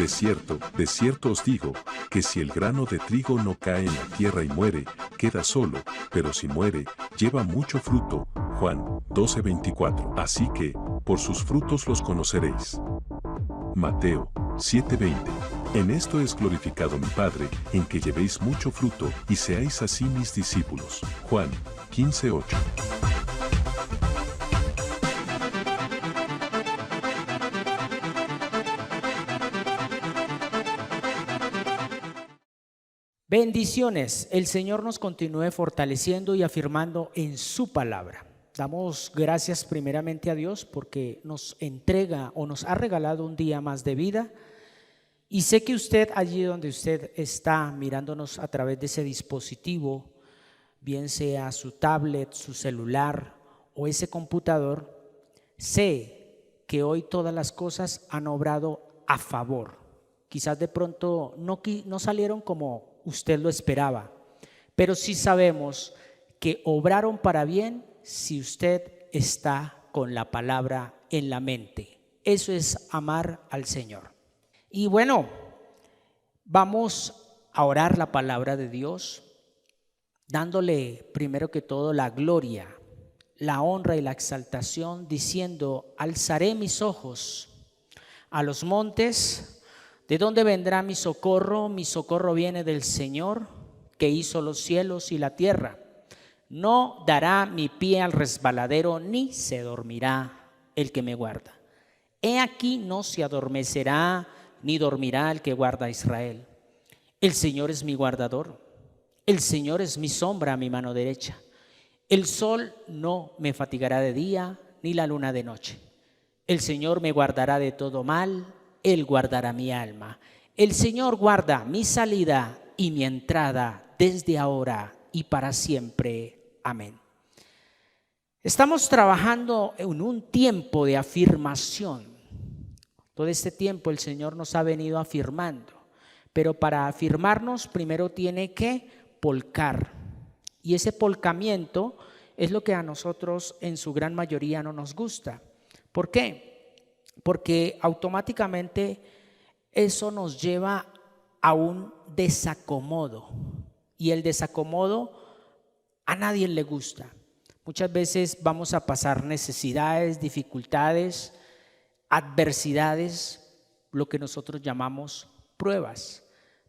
de cierto os digo, que si el grano de trigo no cae en la tierra y muere, queda solo, pero si muere, lleva mucho fruto. Juan 12:24. Así que, por sus frutos los conoceréis. Mateo 7:20. En esto es glorificado mi Padre, en que llevéis mucho fruto, y seáis así mis discípulos. Juan 15:8. Bendiciones. El Señor nos continúe fortaleciendo y afirmando en su palabra. Damos gracias primeramente a Dios porque nos entrega o nos ha regalado un día más de vida. Y sé que usted, allí donde usted está mirándonos a través de ese dispositivo, bien sea su tablet, su celular o ese computador, sé que hoy todas las cosas han obrado a favor. Quizás de pronto no salieron como usted lo esperaba, pero sí sabemos que obraron para bien si usted está con la palabra en la mente. Eso es amar al Señor. Y bueno, vamos a orar la palabra de Dios, dándole primero que todo la gloria, la honra y la exaltación, diciendo: alzaré mis ojos a los montes, ¿de dónde vendrá mi socorro? Mi socorro viene del Señor, que hizo los cielos y la tierra. No dará mi pie al resbaladero, ni se dormirá el que me guarda. He aquí no se adormecerá, ni dormirá el que guarda a Israel. El Señor es mi guardador, el Señor es mi sombra a mi mano derecha. El sol no me fatigará de día, ni la luna de noche. El Señor me guardará de todo mal, Él guardará mi alma. El Señor guarda mi salida y mi entrada desde ahora y para siempre. Amén. Estamos trabajando en un tiempo de afirmación. Todo este tiempo el Señor nos ha venido afirmando, pero para afirmarnos primero tiene que polcar. Y ese polcamiento es lo que a nosotros en su gran mayoría no nos gusta. ¿Por qué? Porque automáticamente eso nos lleva a un desacomodo. Y el desacomodo a nadie le gusta. Muchas veces vamos a pasar necesidades, dificultades, adversidades, lo que nosotros llamamos pruebas.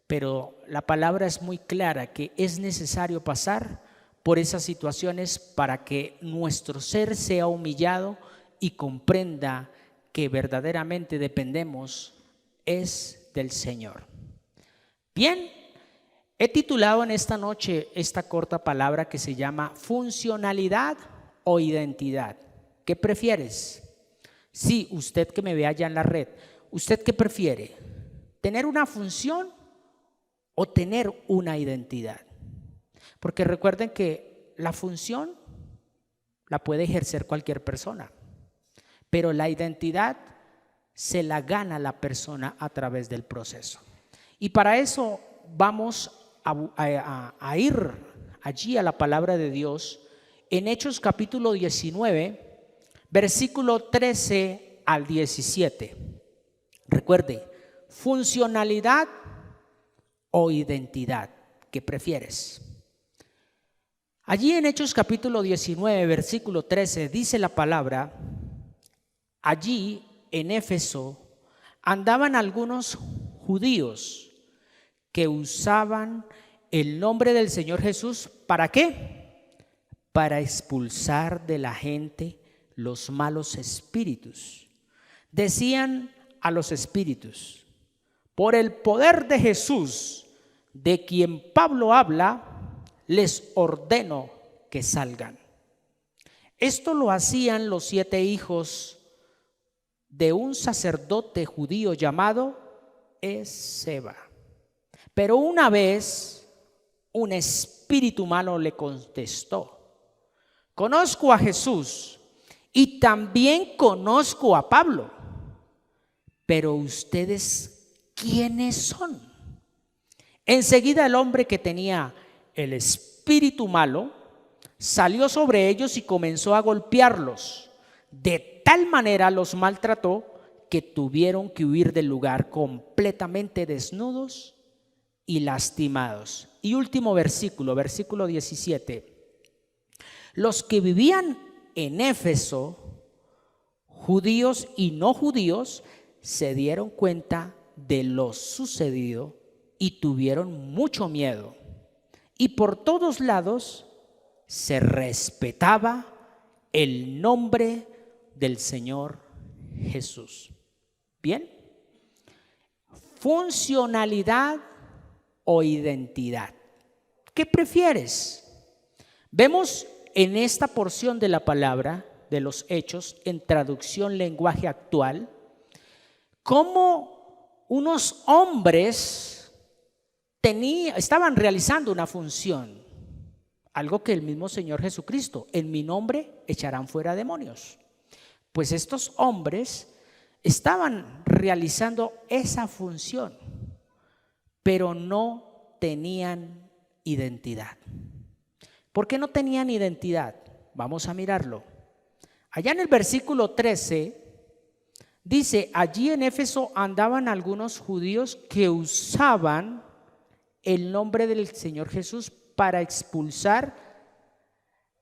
Pero la palabra es muy clara que es necesario pasar por esas situaciones para que nuestro ser sea humillado y comprenda que verdaderamente dependemos es del Señor. Bien, he titulado en esta noche esta corta palabra que se llama funcionalidad o identidad. ¿Qué prefieres? Sí, usted que me ve allá en la red, ¿usted qué prefiere? ¿Tener una función o tener una identidad? Porque recuerden que la función la puede ejercer cualquier persona, pero la identidad se la gana la persona a través del proceso. Y para eso vamos a ir allí a la palabra de Dios en Hechos capítulo 19, versículo 13 al 17. Recuerde, funcionalidad o identidad, ¿qué prefieres? Allí en Hechos capítulo 19, versículo 13 dice la palabra: allí en Éfeso andaban algunos judíos que usaban el nombre del Señor Jesús, ¿para qué? Para expulsar de la gente los malos espíritus. Decían a los espíritus: por el poder de Jesús, de quien Pablo habla, les ordeno que salgan. Esto lo hacían los 7 hijos de un sacerdote judío llamado Esceva. Pero una vez un espíritu malo le contestó: conozco a Jesús y también conozco a Pablo, pero ustedes, ¿quiénes son? Enseguida el hombre que tenía el espíritu malo salió sobre ellos y comenzó a golpearlos. De tal manera los maltrató que tuvieron que huir del lugar completamente desnudos y lastimados. Y último versículo, versículo 17. Los que vivían en Éfeso, judíos y no judíos, se dieron cuenta de lo sucedido y tuvieron mucho miedo. Y por todos lados se respetaba el nombre del Señor Jesús. Bien, funcionalidad o identidad. ¿Qué prefieres? Vemos en esta porción de la palabra de los Hechos, en traducción lenguaje actual, cómo unos hombres estaban realizando una función, algo que el mismo Señor Jesucristo: en mi nombre echarán fuera demonios. Pues estos hombres estaban realizando esa función, pero no tenían identidad. ¿Por qué no tenían identidad? Vamos a mirarlo. Allá en el versículo 13 dice: allí en Éfeso andaban algunos judíos que usaban el nombre del Señor Jesús para expulsar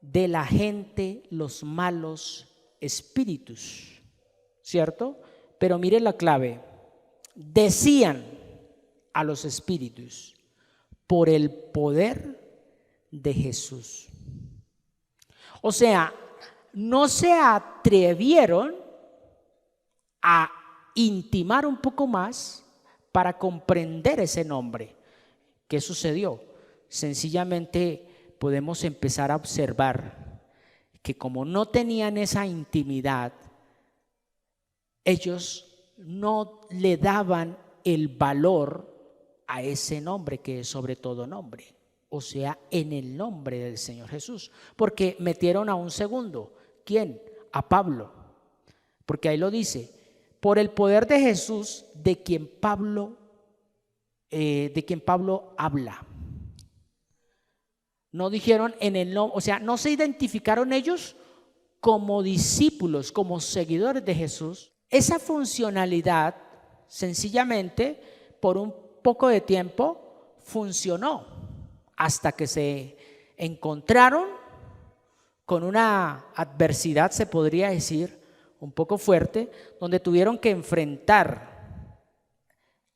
de la gente los malos espíritus, ¿cierto? Pero mire la clave: decían a los espíritus, por el poder de Jesús. O sea, no se atrevieron a intimar un poco más para comprender ese nombre. ¿Qué sucedió? Sencillamente podemos empezar a observar que como no tenían esa intimidad, ellos no le daban el valor a ese nombre que es sobre todo nombre, o sea, en el nombre del Señor Jesús, porque metieron a un segundo. ¿Quién? A Pablo, porque ahí lo dice: por el poder de Jesús, de quien Pablo habla. No dijeron en el nombre, o sea, no se identificaron ellos como discípulos, como seguidores de Jesús. Esa funcionalidad, sencillamente, por un poco de tiempo funcionó, hasta que se encontraron con una adversidad, se podría decir, un poco fuerte, donde tuvieron que enfrentar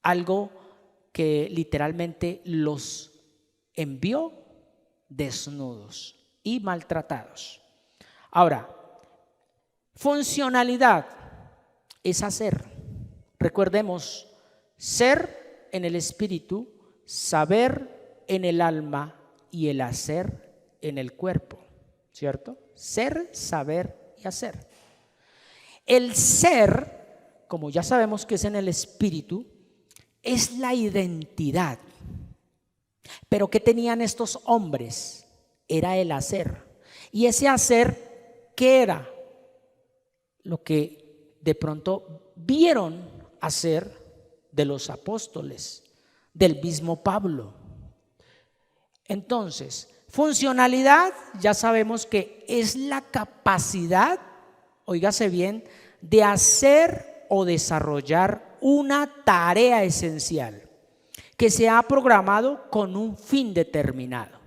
algo que literalmente los envió desnudos y maltratados. Ahora, funcionalidad es hacer. Recordemos: ser en el espíritu, saber en el alma y el hacer en el cuerpo, ¿cierto? Ser, saber y hacer. El ser, como ya sabemos que es en el espíritu, es la identidad. Pero ¿qué tenían estos hombres? Era el hacer. Y ese hacer, ¿qué era? Lo que de pronto vieron hacer de los apóstoles, del mismo Pablo. Entonces, funcionalidad, ya sabemos que es la capacidad, óigase bien, de hacer o desarrollar una tarea esencial que se ha programado con un fin determinado.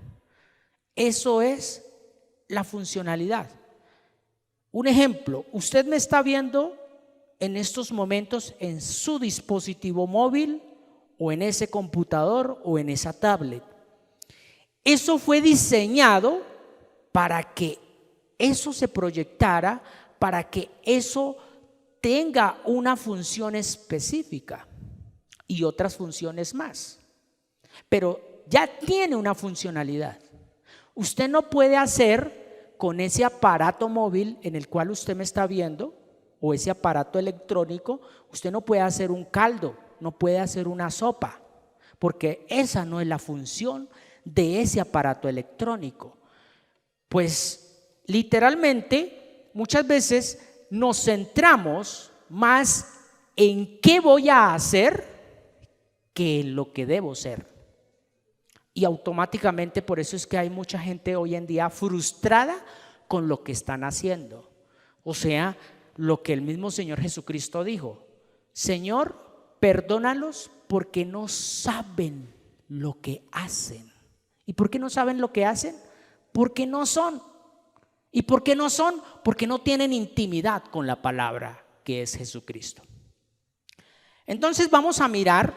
Eso es la funcionalidad. Un ejemplo: usted me está viendo en estos momentos en su dispositivo móvil o en ese computador o en esa tablet. Eso fue diseñado para que eso se proyectara, para que eso tenga una función específica y otras funciones más, pero ya tiene una funcionalidad. Usted no puede hacer con ese aparato móvil en el cual usted me está viendo, o ese aparato electrónico, usted no puede hacer un caldo, no puede hacer una sopa, porque esa no es la función de ese aparato electrónico. Pues literalmente muchas veces nos centramos más en qué voy a hacer que en lo que debo ser. Y automáticamente por eso es que hay mucha gente hoy en día frustrada con lo que están haciendo. O sea, lo que el mismo Señor Jesucristo dijo: Señor, perdónalos porque no saben lo que hacen. ¿Y por qué no saben lo que hacen? Porque no son. ¿Y por qué no son? Porque no tienen intimidad con la palabra que es Jesucristo. Entonces vamos a mirar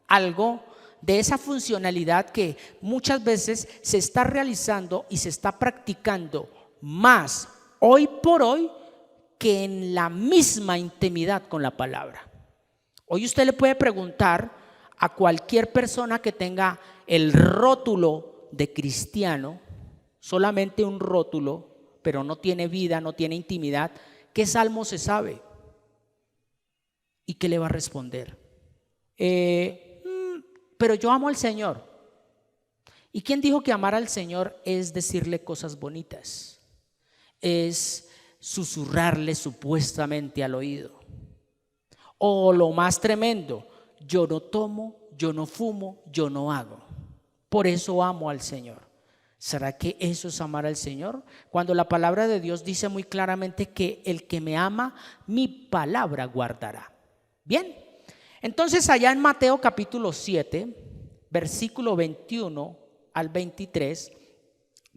algo de esa funcionalidad que muchas veces se está realizando y se está practicando más hoy por hoy que en la misma intimidad con la palabra. Hoy usted le puede preguntar a cualquier persona que tenga el rótulo de cristiano, solamente un rótulo, pero no tiene vida, no tiene intimidad, ¿qué salmo se sabe? ¿Y qué le va a responder? Pero yo amo al Señor. ¿Y quién dijo que amar al Señor es decirle cosas bonitas? Es susurrarle supuestamente al oído. O lo más tremendo, yo no tomo, yo no fumo, yo no hago. Por eso amo al Señor. ¿Será que eso es amar al Señor? Cuando la palabra de Dios dice muy claramente que el que me ama, mi palabra guardará. Bien, entonces allá en Mateo capítulo 7, versículo 21 al 23,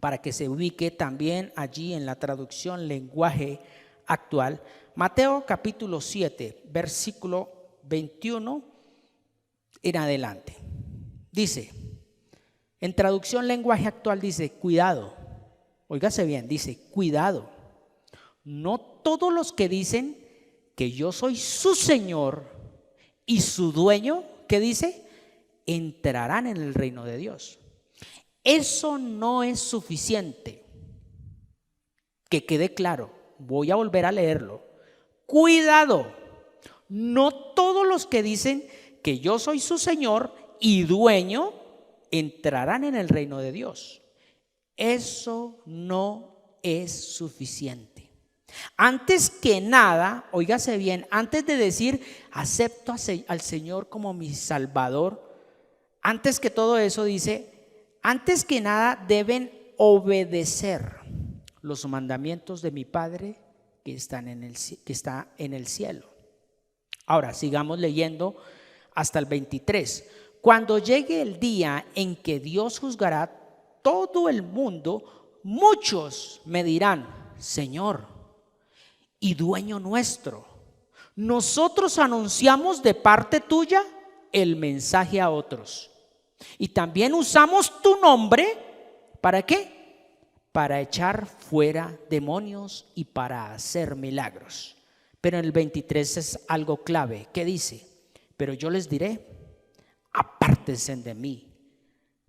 para que se ubique también allí en la traducción lenguaje actual. Mateo capítulo 7, versículo 21 en adelante. Dice, en traducción lenguaje actual dice, cuidado, óigase bien, dice, cuidado, no todos los que dicen que yo soy su Señor y su dueño, ¿qué dice? Entrarán en el reino de Dios. Eso no es suficiente. Que quede claro, voy a volver a leerlo. Cuidado, no todos los que dicen que yo soy su Señor y dueño entrarán en el reino de Dios. Eso no es suficiente. Antes que nada, óigase bien, antes de decir acepto al Señor como mi Salvador, antes que todo eso dice, antes que nada deben obedecer los mandamientos de mi Padre que está en el cielo. Ahora sigamos leyendo hasta el 23. Cuando llegue el día en que Dios juzgará todo el mundo, muchos me dirán, Señor y dueño nuestro, nosotros anunciamos de parte tuya el mensaje a otros y también usamos tu nombre, ¿para qué? Para echar fuera demonios y para hacer milagros. Pero en el 23 es algo clave, ¿qué dice? Pero yo les diré, apártense de mí,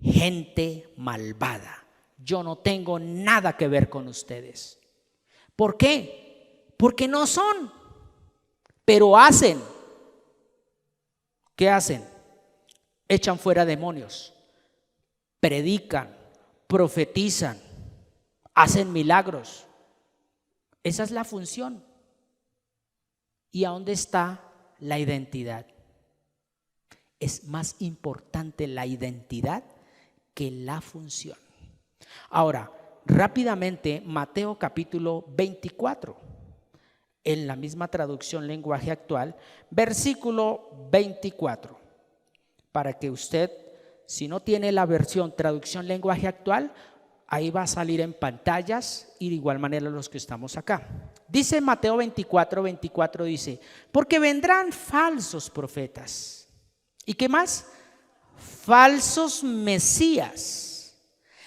gente malvada, yo no tengo nada que ver con ustedes. ¿Por qué? Porque no son, pero hacen. ¿Qué hacen? Echan fuera demonios, predican, profetizan, hacen milagros. Esa es la función. ¿Y a dónde está la identidad? Es más importante la identidad que la función. Ahora, rápidamente, Mateo capítulo 24. En la misma traducción lenguaje actual, versículo 24, para que usted, si no tiene la versión traducción lenguaje actual, ahí va a salir en pantallas y de igual manera los que estamos acá. Dice Mateo 24, 24 dice, porque vendrán falsos profetas. ¿Y qué más? Falsos mesías,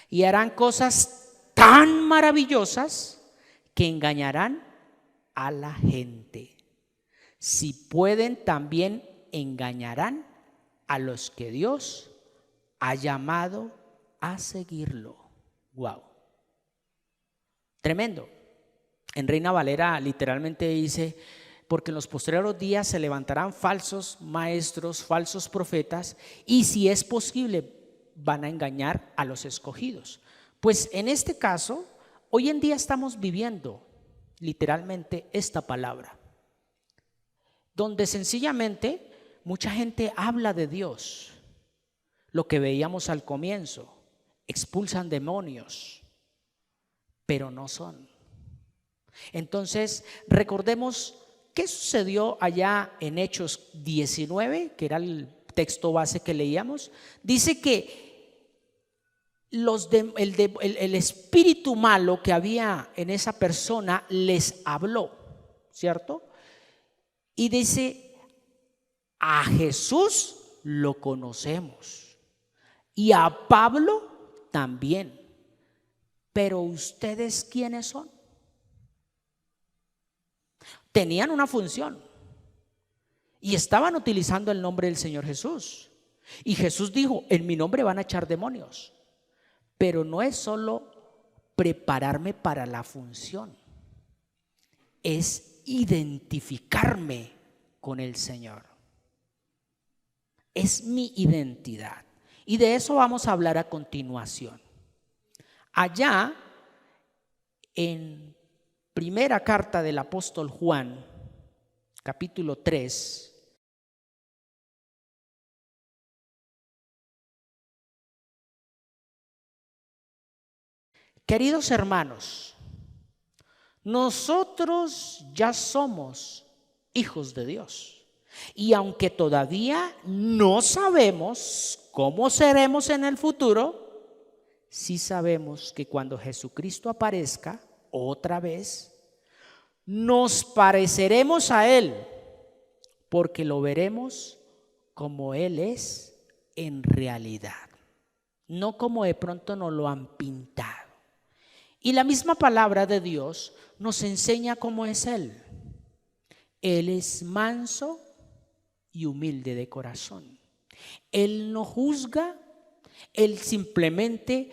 y harán cosas tan maravillosas que engañarán a la gente. Si pueden, también engañarán a los que Dios ha llamado a seguirlo. Wow. Tremendo. En Reina Valera literalmente dice, porque en los posteriores días se levantarán falsos maestros, falsos profetas, y si es posible van a engañar a los escogidos. Pues en este caso, hoy en día estamos viviendo literalmente esta palabra, donde sencillamente mucha gente habla de Dios, lo que veíamos al comienzo, expulsan demonios, pero no son. Entonces recordemos ¿Qué sucedió allá en Hechos 19, que era el texto base que leíamos? Dice que el espíritu malo que había en esa persona les habló, ¿cierto? Y dice, a Jesús lo conocemos y a Pablo también, pero ¿ustedes quiénes son? Tenían una función y estaban utilizando el nombre del Señor Jesús. Y Jesús dijo, en mi nombre van a echar demonios. Pero no es solo prepararme para la función, es identificarme con el Señor. Es mi identidad. Y de eso vamos a hablar a continuación. Allá en primera carta del apóstol Juan, capítulo 3, queridos hermanos, nosotros ya somos hijos de Dios. Y aunque todavía no sabemos cómo seremos en el futuro, sí sabemos que cuando Jesucristo aparezca otra vez, nos pareceremos a Él, porque lo veremos como Él es en realidad, no como de pronto nos lo han pintado. Y la misma palabra de Dios nos enseña cómo es Él. Él es manso y humilde de corazón. Él no juzga, Él simplemente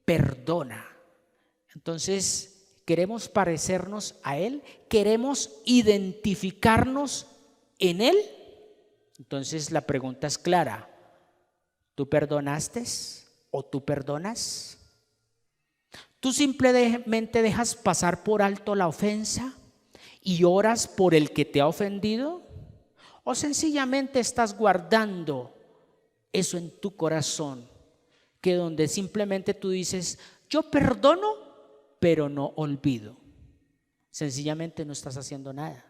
perdona. Entonces, queremos parecernos a Él, queremos identificarnos en Él. Entonces la pregunta es clara: ¿tú perdonaste o tú perdonas? ¿Tú simplemente dejas pasar por alto la ofensa y oras por el que te ha ofendido? ¿O sencillamente estás guardando eso en tu corazón, que donde simplemente tú dices, yo perdono, pero no olvido? Sencillamente no estás haciendo nada.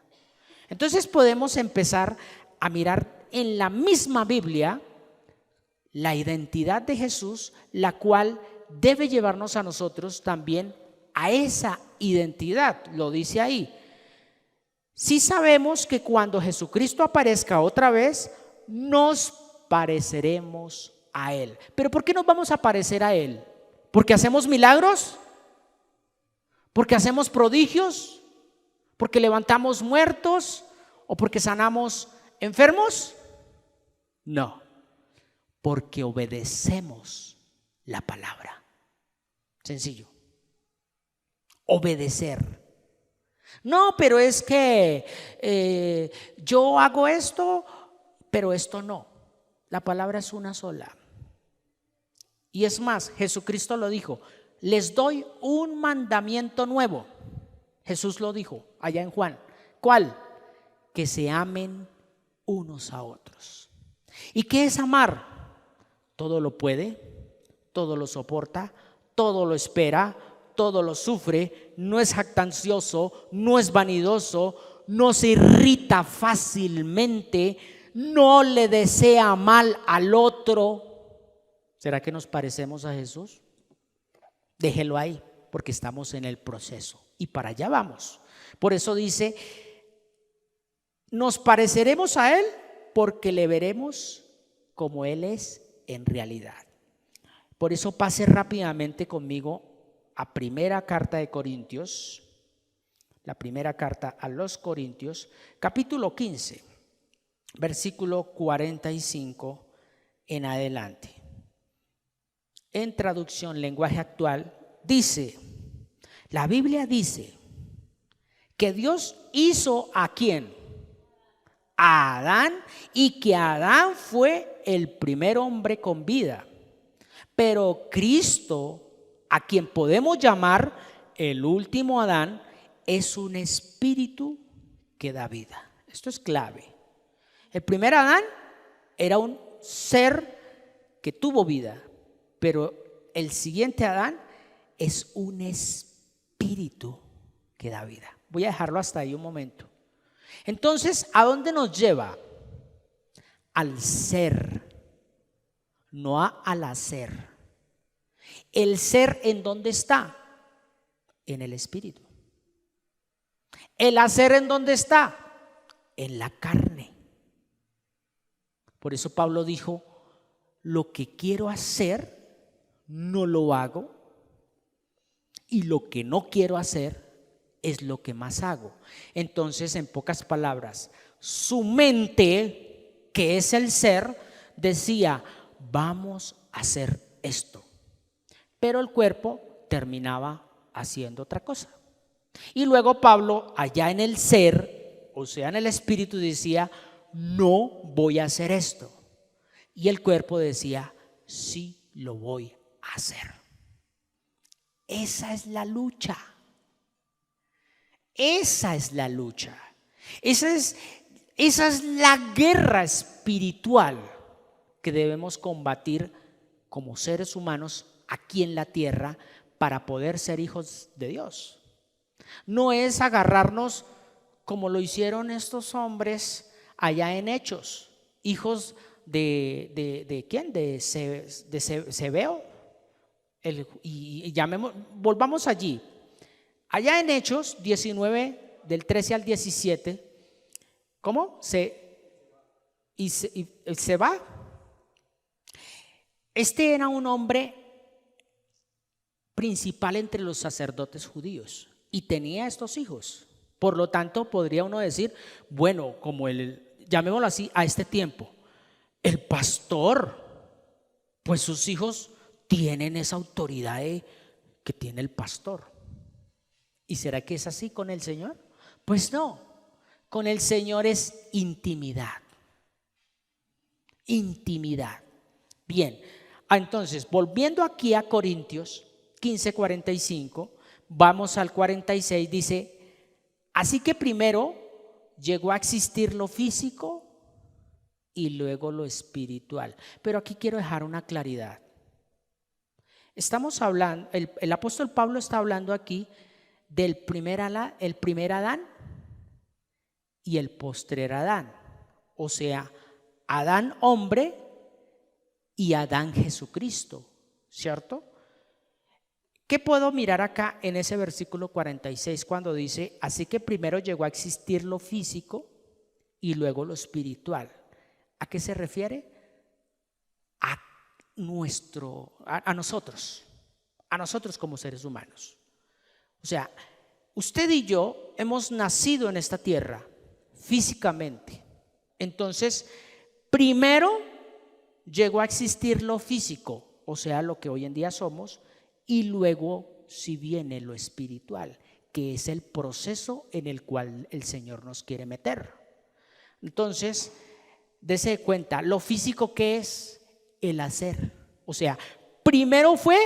Entonces podemos empezar a mirar en la misma Biblia la identidad de Jesús, la cual debe llevarnos a nosotros también a esa identidad. Lo dice ahí. Sí sabemos que cuando Jesucristo aparezca otra vez, nos pareceremos a Él. ¿Pero por qué nos vamos a parecer a Él? ¿Porque hacemos milagros? ¿Porque hacemos prodigios? ¿Porque levantamos muertos? ¿O porque sanamos enfermos? No, porque obedecemos la palabra. Sencillo. Obedecer. No, pero es que yo hago esto, pero esto no. La palabra es una sola. Y es más, Jesucristo lo dijo: les doy un mandamiento nuevo. Jesús lo dijo allá en Juan. ¿Cuál? Que se amen unos a otros. ¿Y qué es amar? Todo lo puede, todo lo soporta, todo lo espera, todo lo sufre, no es jactancioso, no es vanidoso, no se irrita fácilmente, no le desea mal al otro. ¿Será que nos parecemos a Jesús? Déjelo ahí, porque estamos en el proceso y para allá vamos. Por eso dice, nos pareceremos a Él porque le veremos como Él es en realidad. Por eso pase rápidamente conmigo a primera carta de Corintios, la primera carta a los Corintios, capítulo 15, versículo 45 en adelante. En traducción lenguaje actual dice, la Biblia dice que Dios hizo ¿a quién? A Adán, y que Adán fue el primer hombre con vida. Pero Cristo, a quien podemos llamar el último Adán, es un espíritu que da vida. Esto es clave. El primer Adán era un ser que tuvo vida, pero el siguiente Adán es un espíritu que da vida. Voy a dejarlo hasta ahí un momento. Entonces, ¿a dónde nos lleva? Al ser, no al hacer. El ser, ¿en dónde está? En el espíritu. El hacer, ¿en dónde está? En la carne. Por eso Pablo dijo, lo que quiero hacer, no lo hago, y lo que no quiero hacer es lo que más hago. Entonces, en pocas palabras, su mente, que es el ser, decía, vamos a hacer esto. Pero el cuerpo terminaba haciendo otra cosa. Y luego Pablo, allá en el ser, o sea, en el espíritu, decía, no voy a hacer esto. Y el cuerpo decía, sí lo voy a hacer. Esa es la lucha. Esa es la lucha. Esa es la guerra espiritual que debemos combatir como seres humanos aquí en la tierra para poder ser hijos de Dios. No es agarrarnos como lo hicieron estos hombres allá en Hechos, hijos de ¿quién? De Zebeo. Volvamos allí. Allá en Hechos 19, del 13 al 17, ¿cómo? Se va. Este era un hombre principal entre los sacerdotes judíos y tenía estos hijos. Por lo tanto, podría uno decir, bueno, como llamémoslo así, a este tiempo, el pastor, pues sus hijos tienen esa autoridad que tiene el pastor. ¿Y será que es así con el Señor? Pues no, con el Señor es intimidad. Intimidad. Bien, entonces, volviendo aquí a Corintios 15:45, vamos al 46, dice, así que primero llegó a existir lo físico y luego lo espiritual. Pero aquí quiero dejar una claridad. Estamos hablando, el apóstol Pablo está hablando aquí del primer Adán y el postrer Adán, o sea, Adán hombre y Adán Jesucristo, ¿cierto? ¿Qué puedo mirar acá en ese versículo 46 cuando dice, así que primero llegó a existir lo físico y luego lo espiritual? ¿A qué se refiere? A nosotros como seres humanos. O sea, usted y yo hemos nacido en esta tierra físicamente. Entonces, primero llegó a existir lo físico, o sea, lo que hoy en día somos, y luego si viene lo espiritual, que es el proceso en el cual el Señor nos quiere meter. Entonces, dése cuenta, lo físico, ¿qué es? El hacer. O sea, primero fue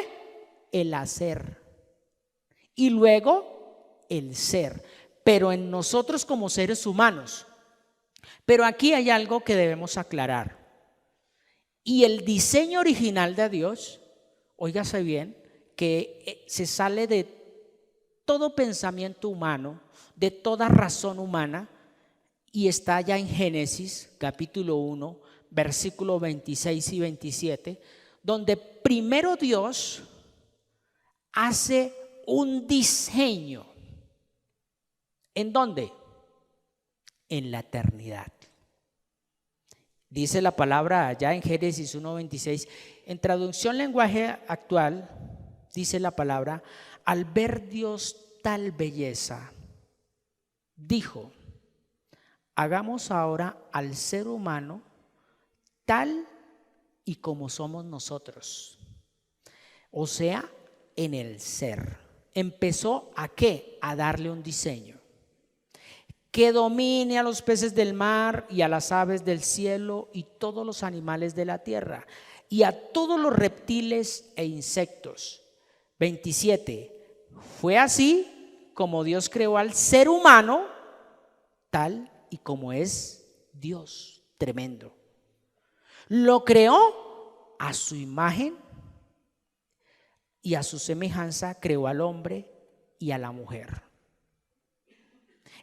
el hacer y luego el ser, pero en nosotros como seres humanos. Pero aquí hay algo que debemos aclarar. Y el diseño original de Dios, óigase bien, que se sale de todo pensamiento humano, de toda razón humana, y está ya en Génesis capítulo 1, versículos 26 y 27, donde primero Dios hace un diseño. ¿En dónde? En la eternidad. Dice la palabra allá en Génesis 1:26, en traducción lenguaje actual, dice la palabra, al ver Dios tal belleza, dijo, hagamos ahora al ser humano tal y como somos nosotros. O sea, en el ser. Empezó ¿a qué? A darle un diseño. Que domine a los peces del mar y a las aves del cielo y todos los animales de la tierra y a todos los reptiles e insectos. 27. Fue así como Dios creó al ser humano tal y como es Dios. Tremendo. Lo creó a su imagen y a su semejanza creó al hombre y a la mujer.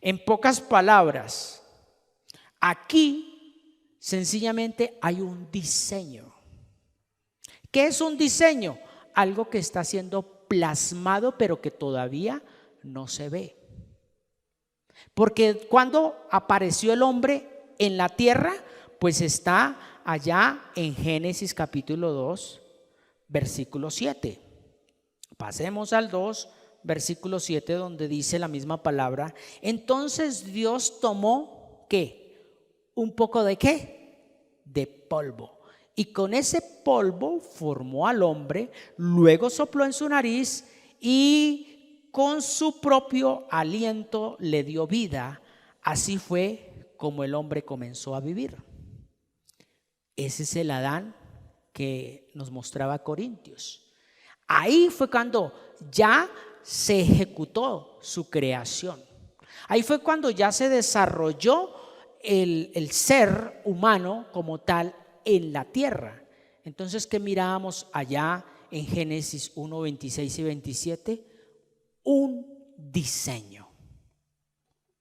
En pocas palabras, aquí sencillamente hay un diseño. ¿Qué es un diseño? Algo que está siendo plasmado pero que todavía no se ve. Porque cuando apareció el hombre en la tierra, pues está allá en Génesis capítulo 2, versículo 7. Pasemos al 2, versículo 7, donde dice la misma palabra. Entonces Dios tomó, ¿qué? Un poco de ¿qué? De polvo. Y con ese polvo formó al hombre, luego sopló en su nariz y con su propio aliento le dio vida. Así fue como el hombre comenzó a vivir. Ese es el Adán que nos mostraba Corintios. Ahí fue cuando ya se ejecutó su creación. Ahí fue cuando ya se desarrolló el ser humano como tal en la tierra. Entonces, ¿qué mirábamos allá en Génesis 1, 26 y 27? Un diseño.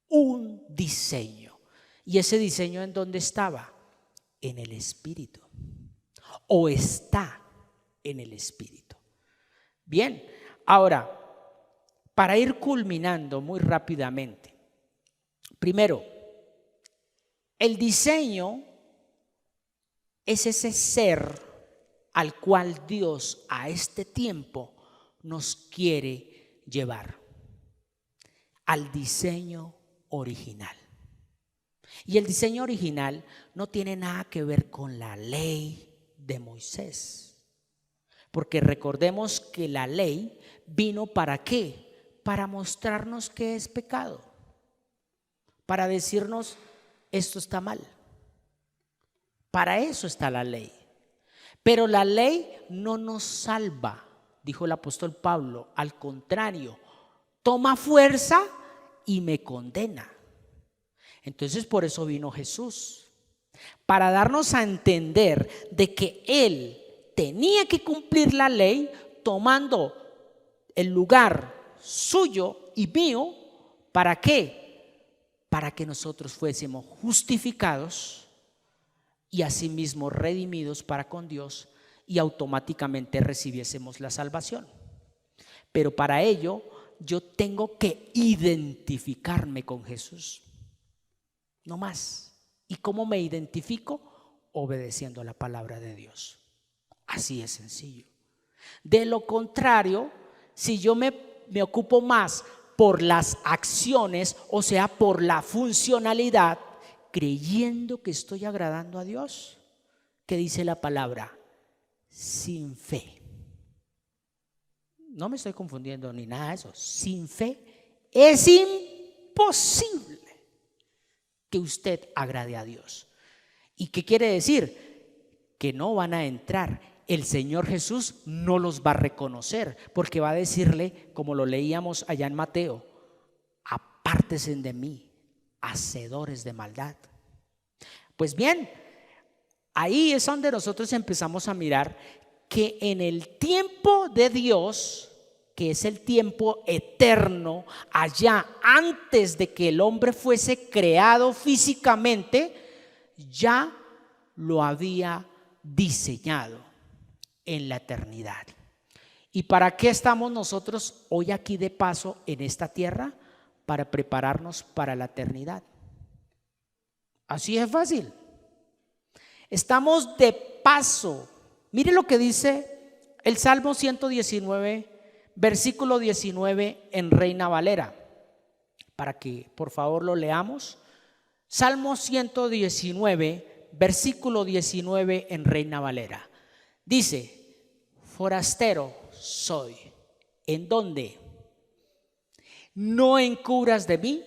Un diseño. ¿Y ese diseño en dónde estaba? En el Espíritu. O está en el Espíritu. Bien, ahora, para ir culminando muy rápidamente. Primero, el diseño es ese ser al cual Dios a este tiempo nos quiere llevar. Al diseño original. Y el diseño original no tiene nada que ver con la ley de Moisés. Porque recordemos que la ley vino ¿para qué? Para mostrarnos qué es pecado. Para decirnos esto está mal. Para eso está la ley. Pero la ley no nos salva, dijo el apóstol Pablo. Al contrario, toma fuerza y me condena. Entonces por eso vino Jesús, para darnos a entender de que Él tenía que cumplir la ley tomando el lugar suyo y mío. ¿Para qué? Para que nosotros fuésemos justificados y asimismo redimidos para con Dios y automáticamente recibiésemos la salvación. Pero para ello yo tengo que identificarme con Jesús. No más. ¿Y cómo me identifico? Obedeciendo a la palabra de Dios. Así es sencillo. De lo contrario, si yo me ocupo más por las acciones, o sea, por la funcionalidad, creyendo que estoy agradando a Dios, ¿qué dice la palabra? Sin fe. No me estoy confundiendo ni nada de eso. Sin fe es imposible que usted agrade a Dios. ¿Y qué quiere decir? Que no van a entrar. El Señor Jesús no los va a reconocer, porque va a decirle, como lo leíamos allá en Mateo: apártense de mí, hacedores de maldad. Pues bien, ahí es donde nosotros empezamos a mirar que en el tiempo de Dios, que es el tiempo eterno, allá antes de que el hombre fuese creado físicamente, ya lo había diseñado en la eternidad. ¿Y para qué estamos nosotros hoy aquí de paso en esta tierra? Para prepararnos para la eternidad. Así es fácil. Estamos de paso. Mire lo que dice el Salmo 119, versículo 19 en Reina Valera, para que por favor lo leamos. Salmo 119, versículo 19 en Reina Valera. Dice: forastero soy. ¿En dónde? No encubras de mí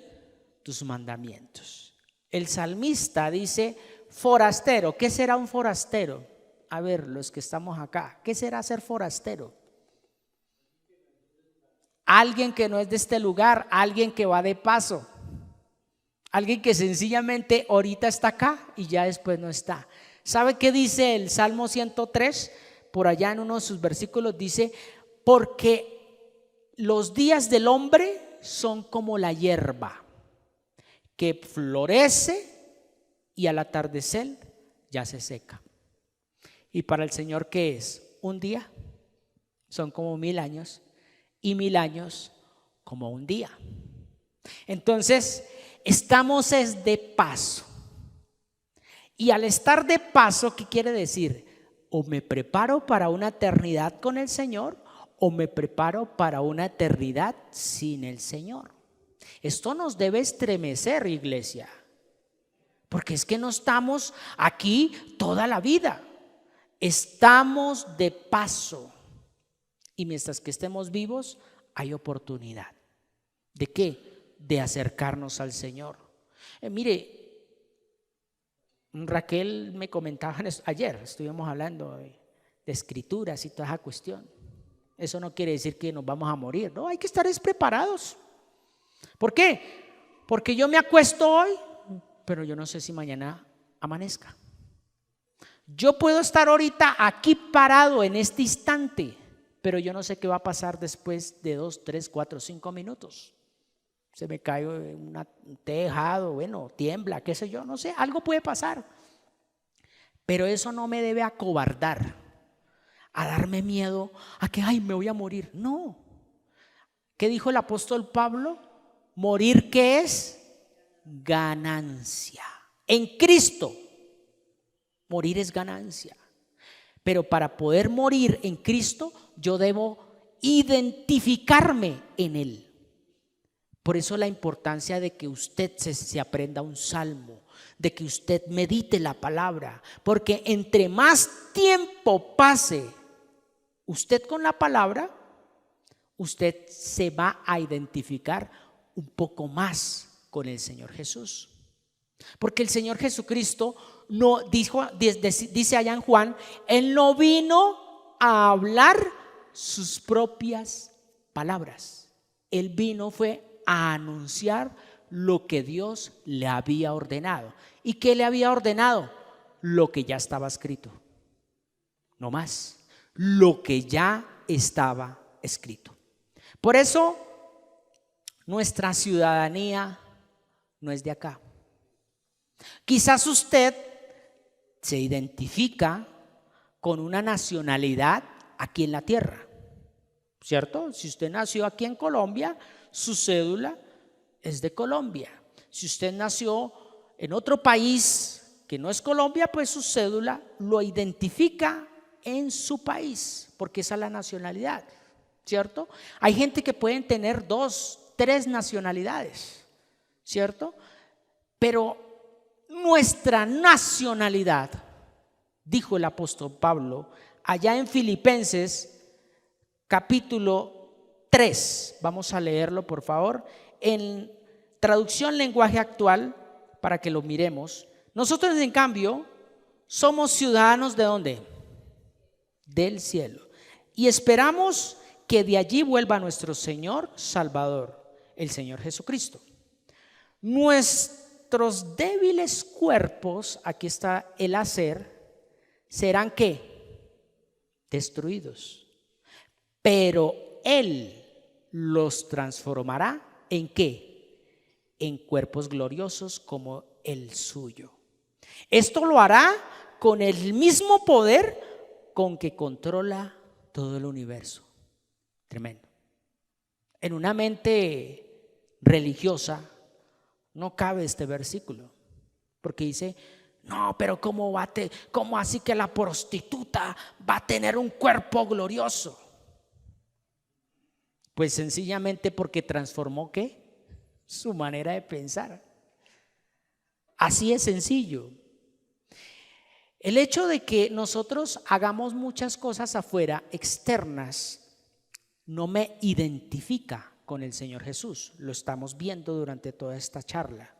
tus mandamientos. El salmista dice forastero. ¿Qué será un forastero? A ver, los que estamos acá, ¿qué será ser forastero? Alguien que no es de este lugar, alguien que va de paso, alguien que sencillamente ahorita está acá y ya después no está. ¿Sabe qué dice el Salmo 103? Por allá en uno de sus versículos dice: porque los días del hombre son como la hierba, que florece y al atardecer ya se seca. Y para el Señor, ¿qué es? Un día son como 1000 años y 1000 años como un día. Entonces, estamos es de paso. Y al estar de paso, ¿qué quiere decir? O me preparo para una eternidad con el Señor o me preparo para una eternidad sin el Señor. Esto nos debe estremecer, iglesia, porque es que no estamos aquí toda la vida, estamos de paso. Y mientras que estemos vivos, hay oportunidad. ¿De qué? De acercarnos al Señor. Mire, Raquel me comentaba ayer, estuvimos hablando de escrituras y toda esa cuestión. Eso no quiere decir que nos vamos a morir, no, hay que estar preparados. ¿Por qué? Porque yo me acuesto hoy, pero yo no sé si mañana amanezca. Yo puedo estar ahorita aquí parado en este instante, pero yo no sé qué va a pasar después de 2, 3, 4, 5 minutos. Se me cae un tejado, bueno, tiembla, qué sé yo, no sé, algo puede pasar. Pero eso no me debe acobardar, a darme miedo, a que, ay, me voy a morir. No. ¿Qué dijo el apóstol Pablo? Morir, ¿qué es? Ganancia. En Cristo, morir es ganancia. Pero para poder morir en Cristo, yo debo identificarme en Él. Por eso la importancia de que usted se aprenda un salmo, de que usted medite la palabra, porque entre más tiempo pase usted con la palabra, usted se va a identificar un poco más con el Señor Jesús. Porque el Señor Jesucristo no dijo, dice allá en Juan, Él no vino a hablar sus propias palabras. Él vino fue a anunciar lo que Dios le había ordenado. ¿Y qué le había ordenado? Lo que ya estaba escrito. No más. Lo que ya estaba escrito. Por eso nuestra ciudadanía no es de acá. Quizás usted se identifica con una nacionalidad aquí en la tierra, ¿cierto? Si usted nació aquí en Colombia, su cédula es de Colombia. Si usted nació en otro país que no es Colombia, pues su cédula lo identifica en su país, porque esa es la nacionalidad, ¿cierto? Hay gente que pueden tener 2, 3 nacionalidades, ¿cierto? Pero nuestra nacionalidad, dijo el apóstol Pablo allá en Filipenses capítulo 3, vamos a leerlo por favor, en traducción lenguaje actual para que lo miremos. Nosotros en cambio somos ciudadanos ¿de dónde? Del cielo, y esperamos que de allí vuelva nuestro Señor Salvador, el Señor Jesucristo. Nuestros débiles cuerpos, aquí está el hacer, serán ¿qué? Destruidos, pero Él los transformará ¿en qué? En cuerpos gloriosos como el suyo. Esto lo hará con el mismo poder con que controla todo el universo. Tremendo. En una mente religiosa no cabe este versículo, porque dice, no, pero ¿cómo así que la prostituta va a tener un cuerpo glorioso? Pues sencillamente porque transformó ¿qué? Su manera de pensar. Así es sencillo. El hecho de que nosotros hagamos muchas cosas afuera, externas, no me identifica con el Señor Jesús. Lo estamos viendo durante toda esta charla.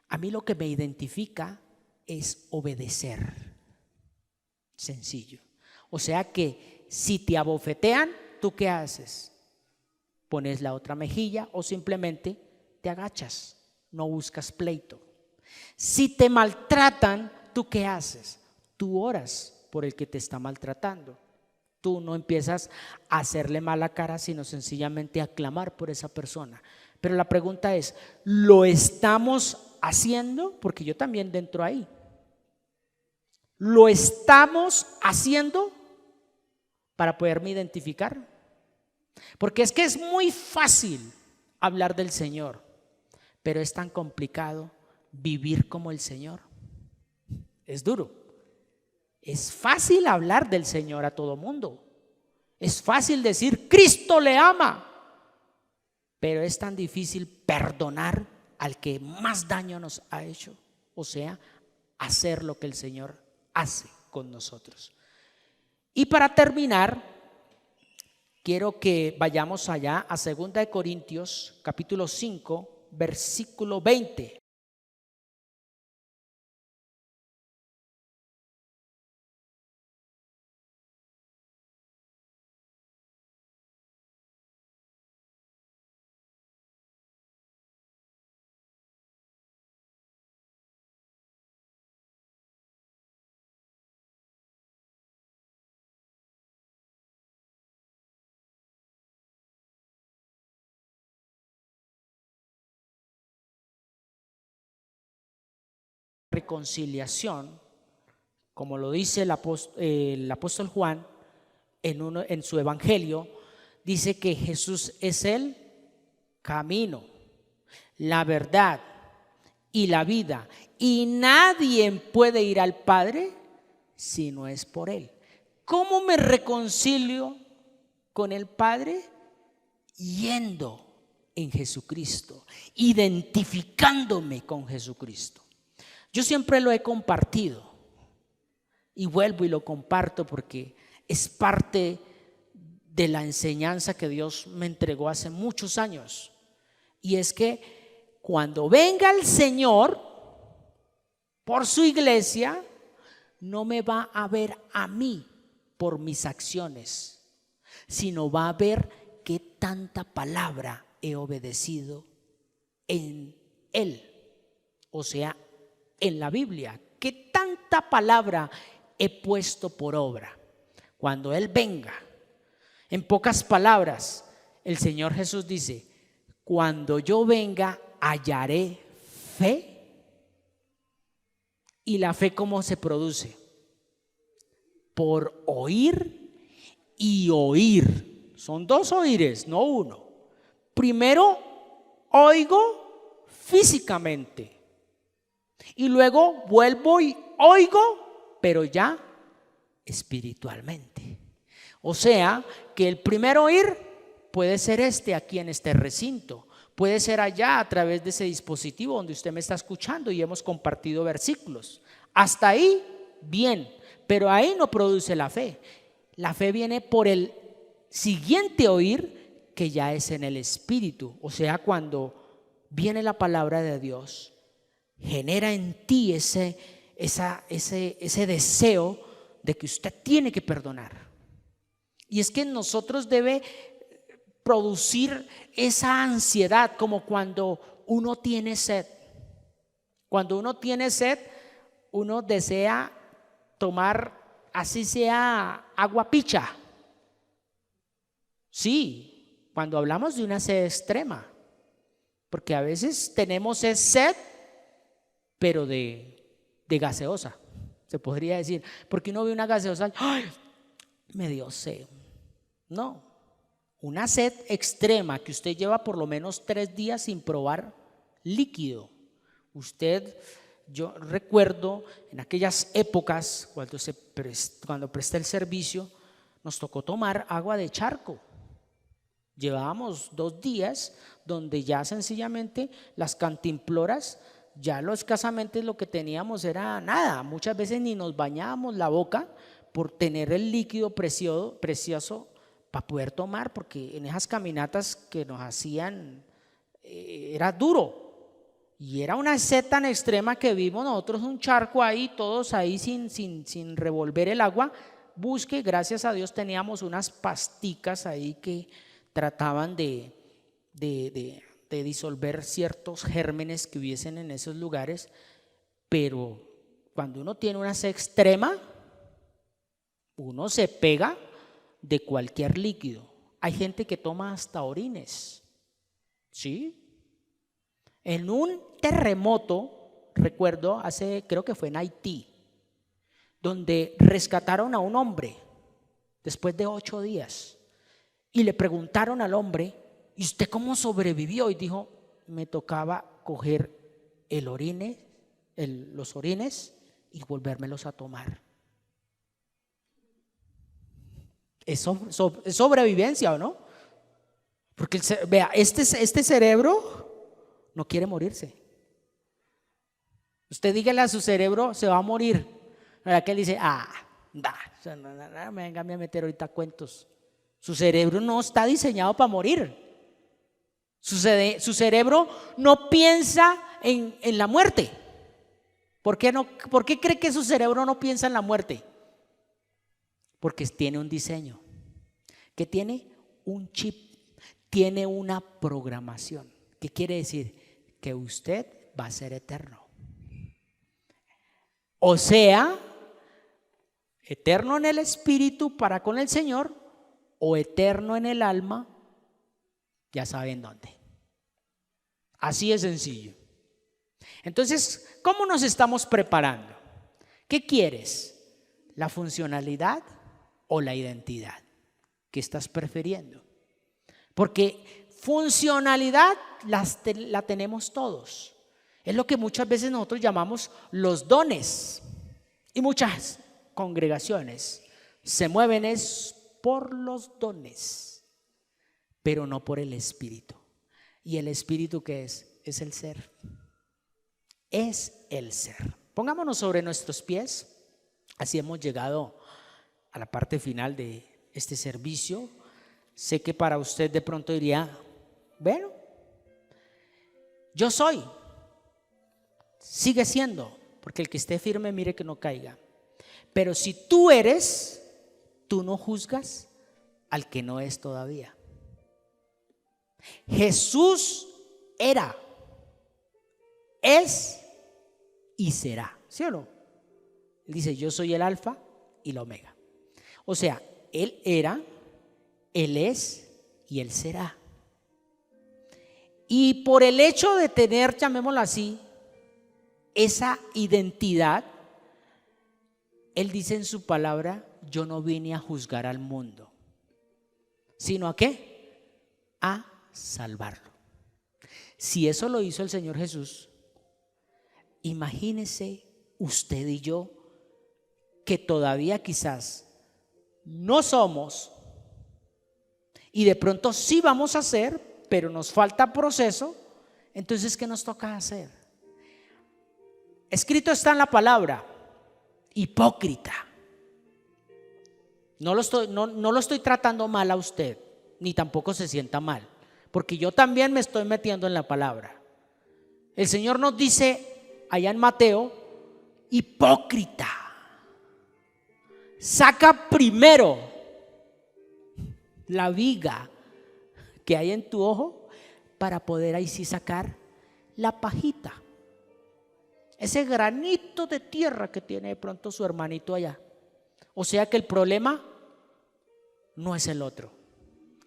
A mí lo que me identifica es obedecer. Sencillo. O sea que si te abofetean, ¿tú qué haces? Pones la otra mejilla o simplemente te agachas, no buscas pleito. Si te maltratan, ¿tú qué haces? Tú oras por el que te está maltratando. Tú no empiezas a hacerle mala cara, sino sencillamente a clamar por esa persona. Pero la pregunta es, ¿lo estamos haciendo? Porque yo también dentro ahí. ¿Lo estamos haciendo para poderme identificar? Porque es que es muy fácil hablar del Señor, pero es tan complicado vivir como el Señor. Es duro. Es fácil hablar del Señor a todo mundo. Es fácil decir, Cristo le ama. Pero es tan difícil perdonar al que más daño nos ha hecho. O sea, hacer lo que el Señor hace con nosotros. Y para terminar, quiero que vayamos allá a 2 de Corintios, capítulo 5, versículo 20. Reconciliación, como lo dice el apóstol Juan en su evangelio, dice que Jesús es el camino, la verdad y la vida, y nadie puede ir al Padre si no es por Él. ¿Cómo me reconcilio con el Padre? Yendo en Jesucristo, identificándome con Jesucristo. Yo siempre lo he compartido y vuelvo y lo comparto porque es parte de la enseñanza que Dios me entregó hace muchos años. Y es que cuando venga el Señor por su iglesia, no me va a ver a mí por mis acciones, sino va a ver qué tanta palabra he obedecido en Él, o sea, en la Biblia, qué tanta palabra he puesto por obra. Cuando Él venga, en pocas palabras, el Señor Jesús dice, cuando yo venga, hallaré fe. ¿Y la fe cómo se produce? Por oír y oír. Son dos oíres, no uno. Primero oigo físicamente y luego vuelvo y oigo, pero ya espiritualmente. O sea que el primer oír puede ser aquí en este recinto, puede ser allá a través de ese dispositivo donde usted me está escuchando y hemos compartido versículos. Hasta ahí bien, pero ahí no produce la fe. La fe viene por el siguiente oír, que ya es en el espíritu. O sea, cuando viene la palabra de Dios, genera en ti ese deseo de que usted tiene que perdonar. Y es que en nosotros debe producir esa ansiedad, como cuando uno tiene sed. Cuando uno tiene sed, uno desea tomar, así sea, agua picha. Sí, cuando hablamos de una sed extrema, porque a veces tenemos sed, pero de gaseosa, se podría decir, porque uno ve una gaseosa, ¡ay! Me dio sed. No, una sed extrema que usted lleva por lo menos 3 días sin probar líquido. Yo recuerdo en aquellas épocas cuando presté el servicio, nos tocó tomar agua de charco. Llevábamos 2 días donde ya sencillamente las cantimploras, ya escasamente lo que teníamos era nada. Muchas veces ni nos bañábamos la boca por tener el líquido precioso para poder tomar, porque en esas caminatas que nos hacían era duro. Y era una sed tan extrema que vimos nosotros un charco ahí, todos ahí sin revolver el agua. Busque, gracias a Dios teníamos unas pasticas ahí que trataban de disolver ciertos gérmenes que hubiesen en esos lugares. Pero cuando uno tiene una sed extrema, uno se pega de cualquier líquido. Hay gente que toma hasta orines, ¿sí? en un terremoto, recuerdo, creo que fue en Haití, donde rescataron a un hombre después de 8 días y le preguntaron al hombre: ¿y usted cómo sobrevivió? Y dijo: me tocaba coger los orines y volvérmelos a tomar. Es sobrevivencia, ¿o no? Porque vea, este cerebro no quiere morirse. Usted dígale a su cerebro: se va a morir. ¿Verdad que él dice? No me venga a meter ahorita cuentos. Su cerebro no está diseñado para morir. Su cerebro no piensa en la muerte. ¿Por qué cree que su cerebro no piensa en la muerte? Porque tiene un diseño, que tiene un chip, tiene una programación. ¿Qué quiere decir? Que usted va a ser eterno. O sea, eterno en el espíritu para con el Señor, o eterno en el alma, ya saben dónde. Así de sencillo. Entonces, ¿cómo nos estamos preparando? ¿Qué quieres? ¿La funcionalidad o la identidad? ¿Qué estás prefiriendo? Porque funcionalidad la tenemos todos. Es lo que muchas veces nosotros llamamos los dones. Y muchas congregaciones se mueven por los dones, pero no por el Espíritu. ¿Y el Espíritu qué es? Es el ser. Es el ser. Pongámonos sobre nuestros pies. Así hemos llegado a la parte final de este servicio. Sé que para usted de pronto diría: bueno, yo soy. Sigue siendo, porque el que esté firme mire que no caiga. Pero si tú eres, tú no juzgas al que no es todavía. Jesús era, es y será, ¿sí o no? Él dice: yo soy el alfa y la omega. O sea, Él era, Él es y Él será. Y por el hecho de tener, llamémoslo así, esa identidad, Él dice en su palabra: yo no vine a juzgar al mundo, sino ¿a qué? A salvarlo. Si eso lo hizo el Señor Jesús, imagínese usted y yo, que todavía quizás no somos, y de pronto sí vamos a ser, pero nos falta proceso. Entonces, ¿qué nos toca hacer? Escrito está en la palabra: hipócrita. No lo estoy tratando mal a usted, ni tampoco se sienta mal, porque yo también me estoy metiendo en la palabra. El Señor nos dice allá en Mateo: hipócrita, saca primero la viga que hay en tu ojo para poder ahí sí sacar la pajita, ese granito de tierra que tiene de pronto su hermanito allá. O sea que el problema no es el otro.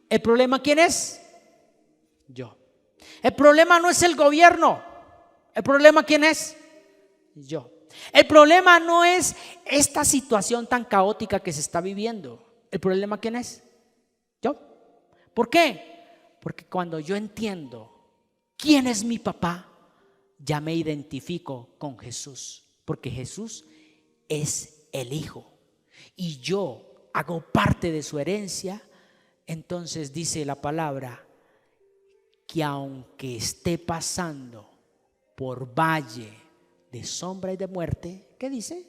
¿El problema quién es? Yo. El problema no es el gobierno. ¿El problema quién es? Yo. El problema no es esta situación tan caótica que se está viviendo. ¿El problema quién es? Yo. ¿Por qué? Porque cuando yo entiendo quién es mi papá, ya me identifico con Jesús, porque Jesús es el Hijo y yo hago parte de su herencia. Entonces dice la palabra que aunque esté pasando por valle de sombra y de muerte, ¿qué dice?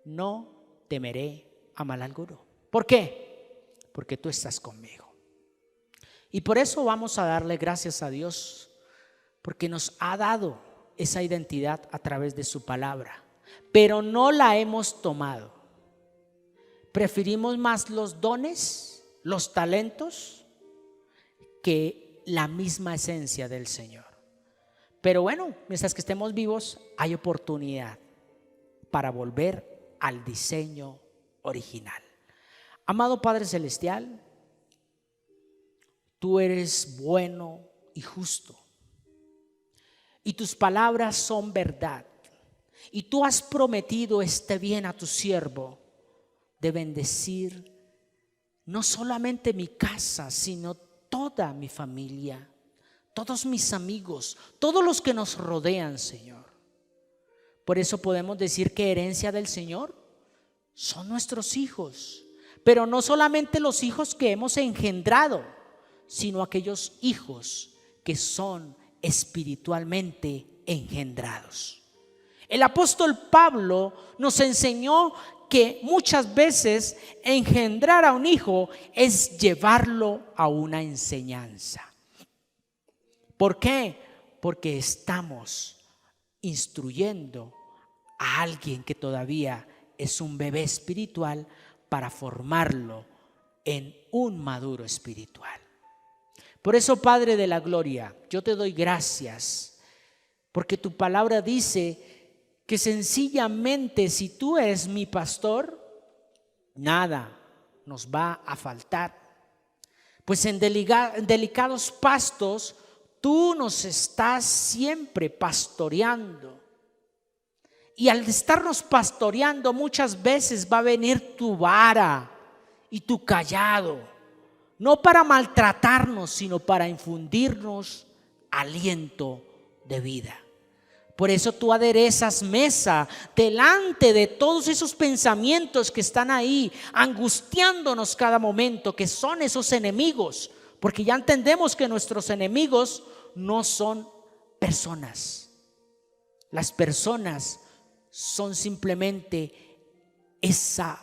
No temeré a mal alguno. ¿Por qué? Porque tú estás conmigo. Y por eso vamos a darle gracias a Dios, porque nos ha dado esa identidad a través de su palabra, pero no la hemos tomado. Preferimos más los dones, los talentos, que la misma esencia del Señor. Pero bueno, mientras que estemos vivos, hay oportunidad para volver al diseño original. Amado Padre Celestial, tú eres bueno y justo. y tus palabras son verdad. Y tú has prometido este bien a tu siervo de bendecir no solamente mi casa, sino toda mi familia, todos mis amigos, todos los que nos rodean, Señor. Por eso podemos decir que herencia del Señor son nuestros hijos, pero no solamente los hijos que hemos engendrado, sino aquellos hijos que son espiritualmente engendrados. El apóstol Pablo nos enseñó que muchas veces engendrar a un hijo es llevarlo a una enseñanza. ¿Por qué? Porque estamos instruyendo a alguien que todavía es un bebé espiritual para formarlo en un maduro espiritual. Por eso, Padre de la gloria, yo te doy gracias, porque tu palabra dice que sencillamente si tú eres mi pastor, nada nos va a faltar. Pues en delicados pastos tú nos estás siempre pastoreando. Y al estarnos pastoreando muchas veces va a venir tu vara y tu cayado, no para maltratarnos, sino para infundirnos aliento de vida. Por eso tú aderezas mesa delante de todos esos pensamientos que están ahí angustiándonos cada momento, que son esos enemigos, porque ya entendemos que nuestros enemigos no son personas. Las personas son simplemente esa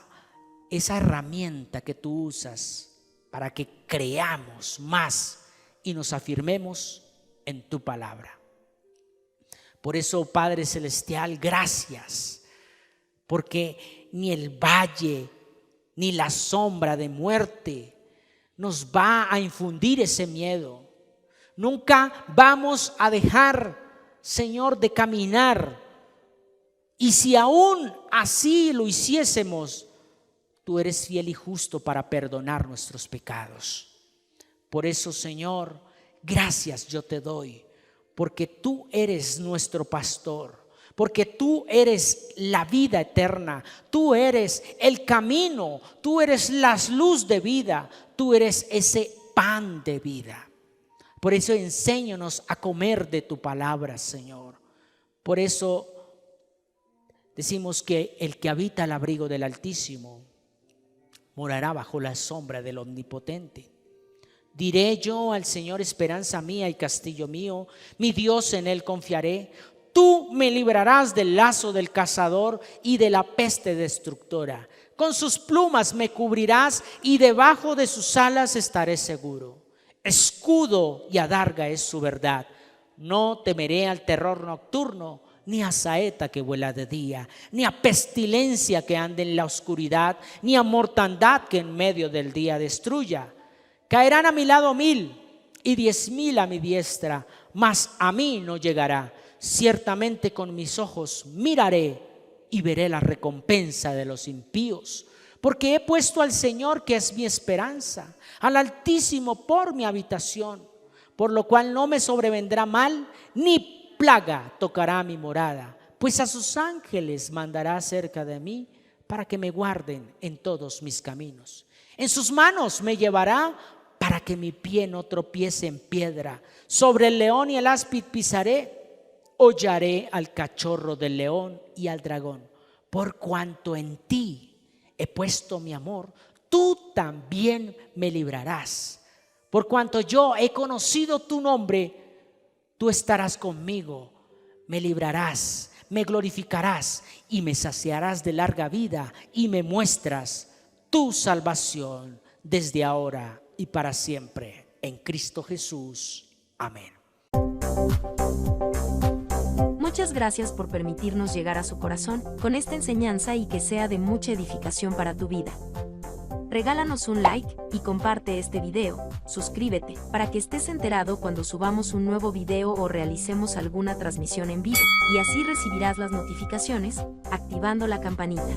herramienta que tú usas para que creamos más y nos afirmemos en tu palabra. Por eso, Padre Celestial, gracias, porque ni el valle ni la sombra de muerte nos va a infundir ese miedo. Nunca vamos a dejar, Señor, de caminar. Y si aún así lo hiciésemos, tú eres fiel y justo para perdonar nuestros pecados. Por eso, Señor, gracias yo te doy, porque tú eres nuestro pastor, porque tú eres la vida eterna, tú eres el camino, tú eres la luz de vida, tú eres ese pan de vida. Por eso enséñanos a comer de tu palabra, Señor. Por eso decimos que el que habita al abrigo del Altísimo morará bajo la sombra del Omnipotente. Diré yo al Señor, esperanza mía y castillo mío, mi Dios, en él confiaré. Tú me librarás del lazo del cazador y de la peste destructora. Con sus plumas me cubrirás y debajo de sus alas estaré seguro. Escudo y adarga es su verdad. No temeré al terror nocturno, ni a saeta que vuela de día, ni a pestilencia que ande en la oscuridad, ni a mortandad que en medio del día destruya. Caerán a mi lado 1000 y 10,000 a mi diestra, mas a mí no llegará. Ciertamente con mis ojos miraré y veré la recompensa de los impíos, porque he puesto al Señor, que es mi esperanza, al Altísimo por mi habitación, por lo cual no me sobrevendrá mal, ni plaga tocará mi morada, pues a sus ángeles mandará cerca de mí para que me guarden en todos mis caminos. En sus manos me llevará para que mi pie no tropiece en piedra. Sobre el león y el áspid pisaré, hollaré al cachorro del león y al dragón. Por cuanto en ti he puesto mi amor, tú también me librarás. Por cuanto yo he conocido tu nombre, tú estarás conmigo, me librarás, me glorificarás y me saciarás de larga vida y me muestras tu salvación desde ahora y para siempre, en Cristo Jesús. Amén. Muchas gracias por permitirnos llegar a su corazón con esta enseñanza y que sea de mucha edificación para tu vida. Regálanos un like y comparte este video, suscríbete para que estés enterado cuando subamos un nuevo video o realicemos alguna transmisión en vivo, y así recibirás las notificaciones, activando la campanita.